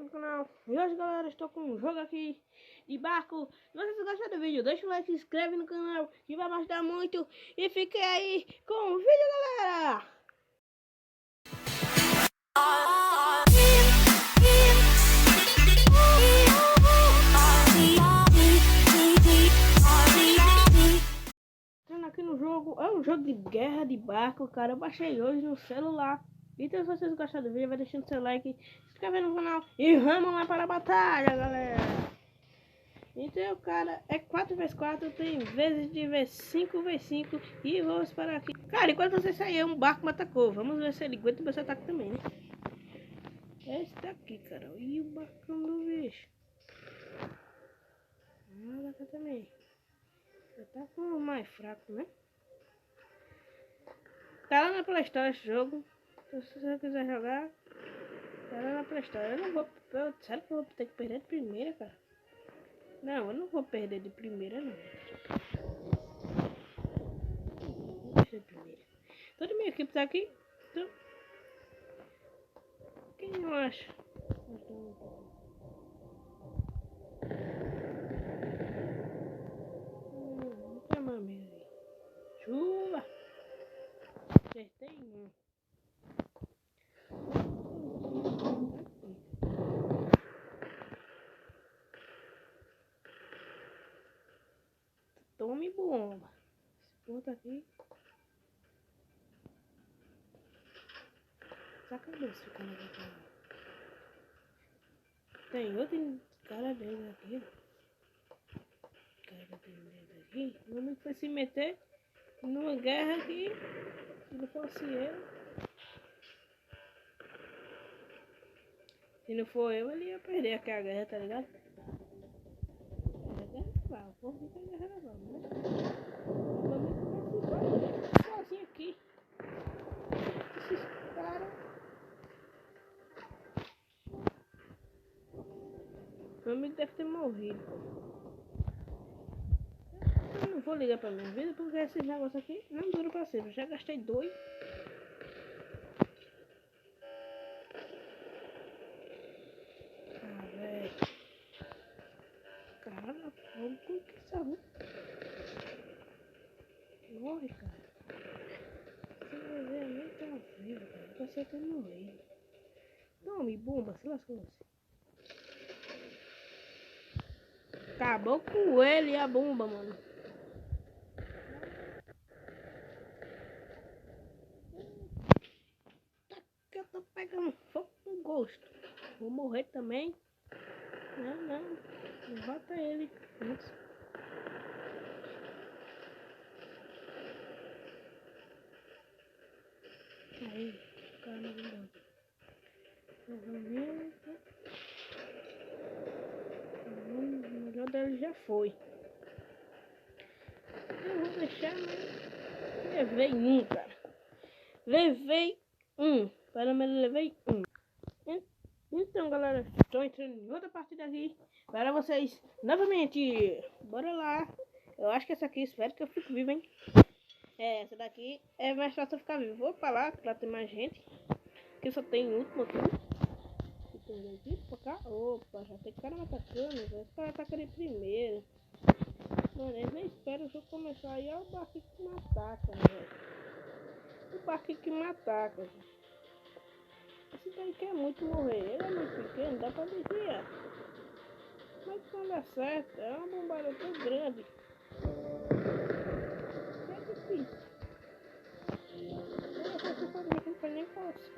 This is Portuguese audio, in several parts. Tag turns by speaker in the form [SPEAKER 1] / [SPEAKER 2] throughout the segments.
[SPEAKER 1] no canal. E hoje, galera, estou com um jogo aqui de barco. Se vocês gostaram do vídeo, deixa o like, se inscreve no canal, que vai me ajudar muito. E fiquem aí com o vídeo, galera. Entrando aqui no jogo, é um jogo de guerra de barco, cara. Eu baixei hoje no celular. Então, se vocês gostaram do vídeo, vai deixando seu like, se inscreve no canal e vamos lá para a batalha, galera. Então, cara, é 4x4, tem vezes de V5 e vamos parar aqui. Cara, enquanto você sair, um barco me atacou. Vamos ver se ele aguenta o meu ataque também, né? Esse daqui, cara. E o barcão do bicho. Olha cá também. Já tá com o mais fraco, né? Tá lá na Play Store esse jogo. Então, se você quiser jogar, tá lá na Play Store. Eu não vou... Sério que eu vou ter que perder de primeira, cara? Não, eu não vou perder de primeira, não. Vou perder de primeira. Toda minha equipe tá aqui. Então... Quem eu acho? Vou chamar mesmo aí. Chuva! Acertei um. Tome bomba. Esse ponto aqui. Saca a cabeça ficando aqui. Tem outro cara dele aqui. Cara dele aqui. O homem foi se meter numa guerra que, se não fosse eu. Se não for eu, ele ia perder aquela guerra, tá ligado? O povo fica em guerra naval, né? Sozinho aqui. Esses caras. Meu amigo deve ter morrido. Eu não vou ligar pra minha vida porque esses negócios aqui não duram pra sempre. Eu já gastei 2. Ah, velho. Cara, fogo com que sabe? Morre, cara. Você vai ver, nem tá vivo, cara. Você tá morrendo. Tome, bomba, se lascou você. Acabou com ele e a bomba, mano. Que eu tô pegando fogo com gosto. Vou morrer também. Não bota ele antes. Aí, calma, o melhor dele já foi. Eu vou deixar, mas levei um, cara. Levei um. Pelo menos levei um. Então, galera, estou entrando em outra partida aqui para vocês novamente. Bora lá. Eu acho que essa aqui, espero que eu fique vivo, hein? É, essa daqui é mais fácil eu ficar vivo. Vou pra lá tem mais gente. Aqui só tem último aqui. Tem aqui pra cá. Opa, já tem cara me atacando. Esse cara ataca de primeiro. Mano, eles nem esperam o jogo começar. Aí é o barco que me ataca, velho. O barco que me ataca, velho. Esse daí quer muito morrer. Ele é muito pequeno, dá pra desviar. Mas quando acerta, é uma bombada tão grande. É difícil. Eu não sei fazer, não faz nem força.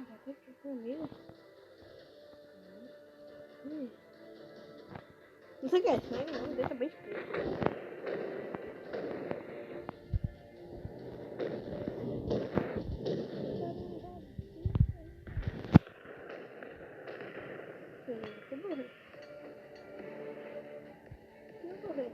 [SPEAKER 1] Já tem que comigo. Não sei o que é isso, né? Não, deixa bem escuro. Eu vou morrer. Eu vou morrer.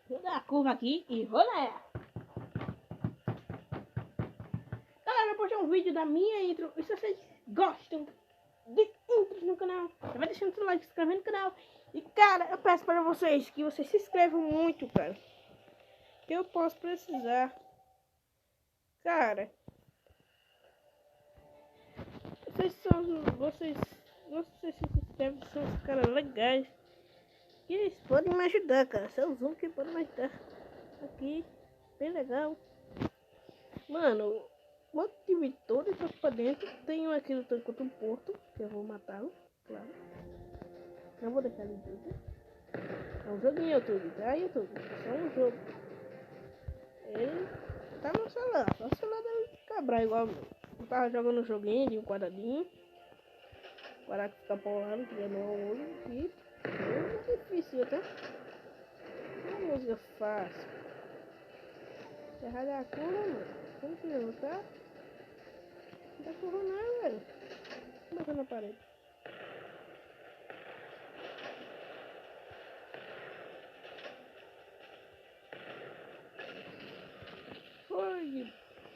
[SPEAKER 1] Vou dar a curva aqui e vou nela. Galera, eu postei um vídeo da minha intro. E se vocês gostam de intros no canal, vai deixando seu like, se inscrevendo no canal. E cara, eu peço para vocês que vocês se inscrevam muito, cara. Que eu posso precisar. Cara, vocês se inscrevem, são os caras legais. Que eles podem me ajudar, cara. São os que podem me ajudar. Aqui, bem legal. Mano, um monte de vitória tá pra dentro. Tem um aqui lutando contra um porto, que eu vou matá-lo, claro. Não vou deixar ele dentro. É um jogo em YouTube, tá? YouTube. Só um jogo. Ele tá no celular. Só o celular dele quebrar igual eu tava jogando um joguinho de um quadradinho. O quadrado fica pulando, criando um olho aqui. É difícil até. Uma música fácil. Errar a cura, mano. Como que não tá? Não tá correndo nada, velho. Bota na parede.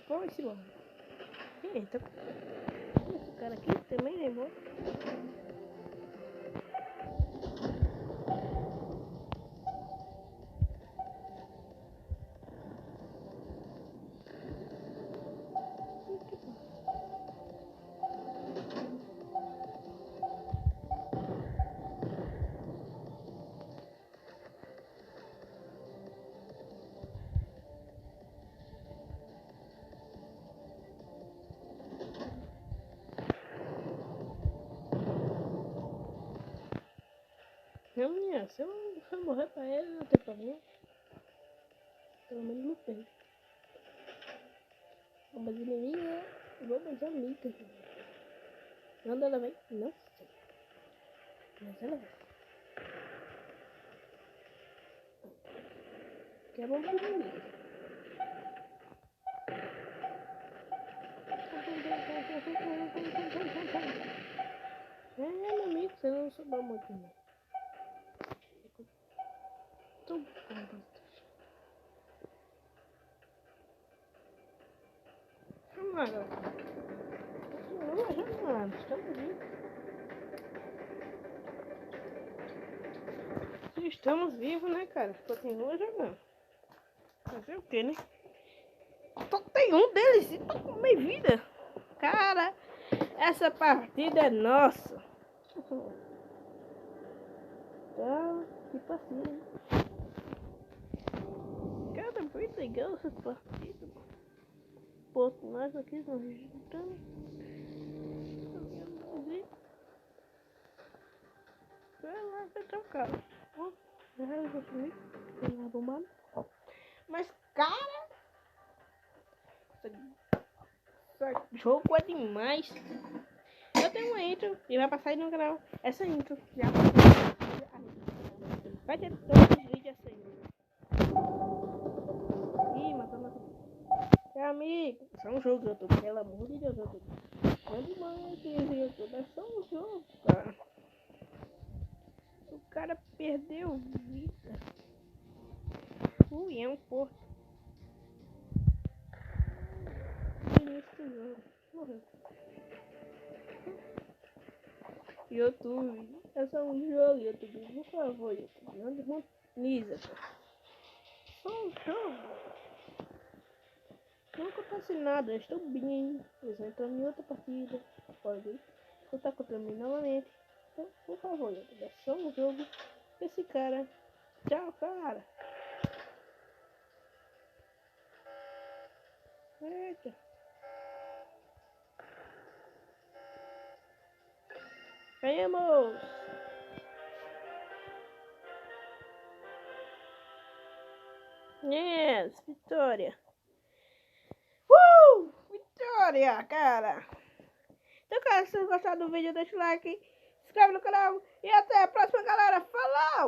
[SPEAKER 1] Foi esse mano. Eita. Esse cara aqui também é bom. Se eu morrer pra ele, não tem problema. Pelo menos não tem. Mas inimigo é bombas amigas. Onde ela vai? Não sei. Mas ela vai. Que é bomba inimiga. É, meu amigo, você não sobrou muito, não. Tô bom. Vamos lá, galera. Vamos lá, estamos vivos. Estamos vivos, né, cara? Continua jogando. Fazer o que, né? Só tem um deles e tô com meia vida. Cara, essa partida é nossa. Tá, tipo assim. Cara, muito legal essa partida, mano. Pô, nós aqui nos juntando. Vai lá, vai trocar. Ó, já vou sumir. Tem uma bombada. Mas, cara, esse jogo é demais. Eu tenho uma intro e vai passar aí no canal. Essa intro já vai ter todos os vídeos assim. Ih, matou na é amigo. É só um jogo, YouTube. Pelo amor de Deus, YouTube. Não demais, YouTube. É só um jogo, cara. O cara perdeu vida. É um porto. Morreu. YouTube. É só um jogo, YouTube. Por favor, YouTube. Não desmonetiza. Só um jogo. Não acontece nada. Eu estou bem. Eu estou entrando em outra partida. Pode lutar contra mim novamente. Então, por favor, YouTube. É só um jogo. Esse cara. Tchau, cara. Eita. Ganhamos! Yes, vitória! Vitória, cara! Então, cara, se vocês gostaram do vídeo, deixa o like, se inscreve no canal e até a próxima, galera! Falou!